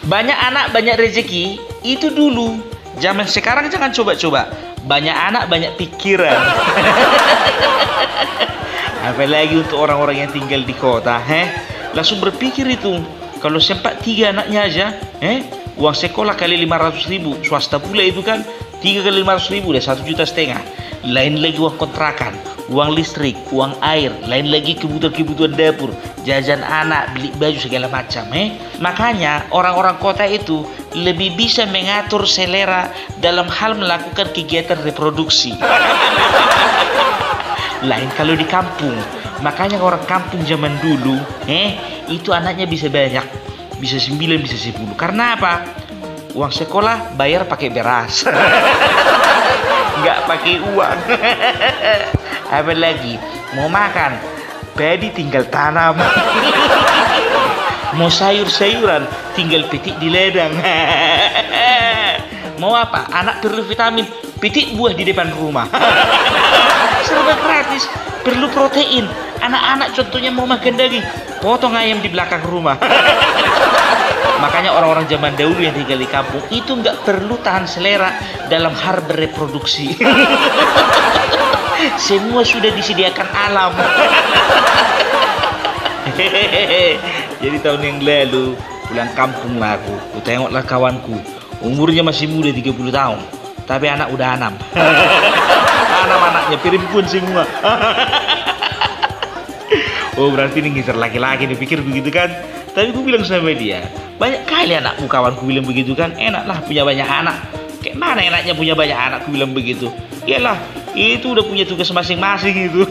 Banyak anak banyak rezeki itu dulu. Zaman sekarang jangan coba-coba. Banyak anak banyak pikiran. Apalagi untuk orang-orang yang tinggal di kota, langsung berpikir itu. Kalau sempat 3 anaknya aja, uang sekolah kali 500.000, swasta pula itu kan 3 kali 500.000 udah 1,5 juta. Lain lagi uang kontrakan, uang listrik, uang air, lain lagi kebutuhan-kebutuhan dapur, jajan anak, beli baju segala macam. Makanya orang-orang kota itu lebih bisa mengatur selera dalam hal melakukan kegiatan reproduksi. Lain kalau di kampung. Makanya orang kampung zaman dulu, itu anaknya bisa banyak, bisa 9, bisa 10. Karena apa? Uang sekolah bayar pakai beras. Nggak pakai uang. Apa lagi? Mau makan, padi tinggal tanam. Mau sayur-sayuran, tinggal petik di ladang. Mau apa? Anak perlu vitamin, petik buah di depan rumah. Serba gratis. Perlu protein, anak-anak contohnya mau makan daging, potong ayam di belakang rumah. Makanya orang-orang zaman dahulu yang tinggal di kampung itu nggak perlu tahan selera dalam hal bereproduksi. Semua sudah disediakan alam. Jadi tahun yang lalu pulang kampung lah aku tengoklah kawanku, umurnya masih muda 30 tahun, tapi anak udah 6. Anak-anaknya perempuan semua. Oh berarti ini ngisar laki-laki, dipikir begitu kan. Tapi gue bilang sama dia, banyak kali anakmu kawanku bilang begitu kan. Enaklah punya banyak anak. Kayak mana enaknya punya banyak anak, gue bilang begitu. Iyalah, itu udah punya tugas masing-masing itu.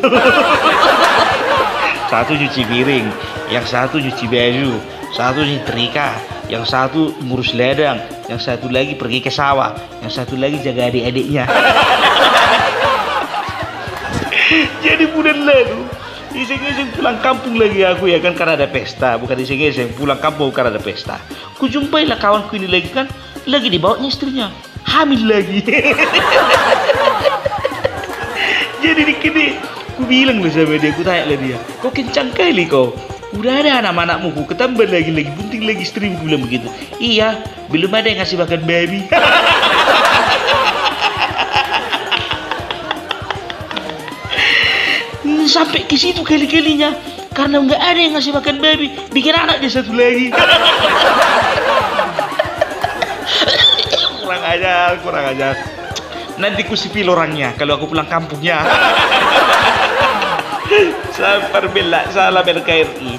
Satu nyuci piring, yang satu nyuci baju, satu nyetrika, yang satu ngurus ladang, yang satu lagi pergi ke sawah, yang satu lagi jaga adik-adiknya. Jadi bulan lalu iseng-iseng pulang kampung lagi aku ya kan, karena ada pesta. Bukan iseng-iseng pulang kampung karena ada pesta. Kujumpailah kawanku ini lagi kan, lagi dibawanya istrinya, hamil lagi. Jadi dikini ku bilang lah sama dia, ku tanya lah dia, kok kencang kali kau, udah ada anak-anakmu, ku ketambah lagi bunting lagi istri, ku bilang begitu. Iya, belum ada yang ngasih makan baby. Sampai ke situ kali-kalinya, karena nggak ada yang ngasih makan baby, bikin anak dia satu lagi. kurang ajar. Nanti ku sipil orangnya kalau aku pulang kampungnya. Sabar bela, salah BKRI.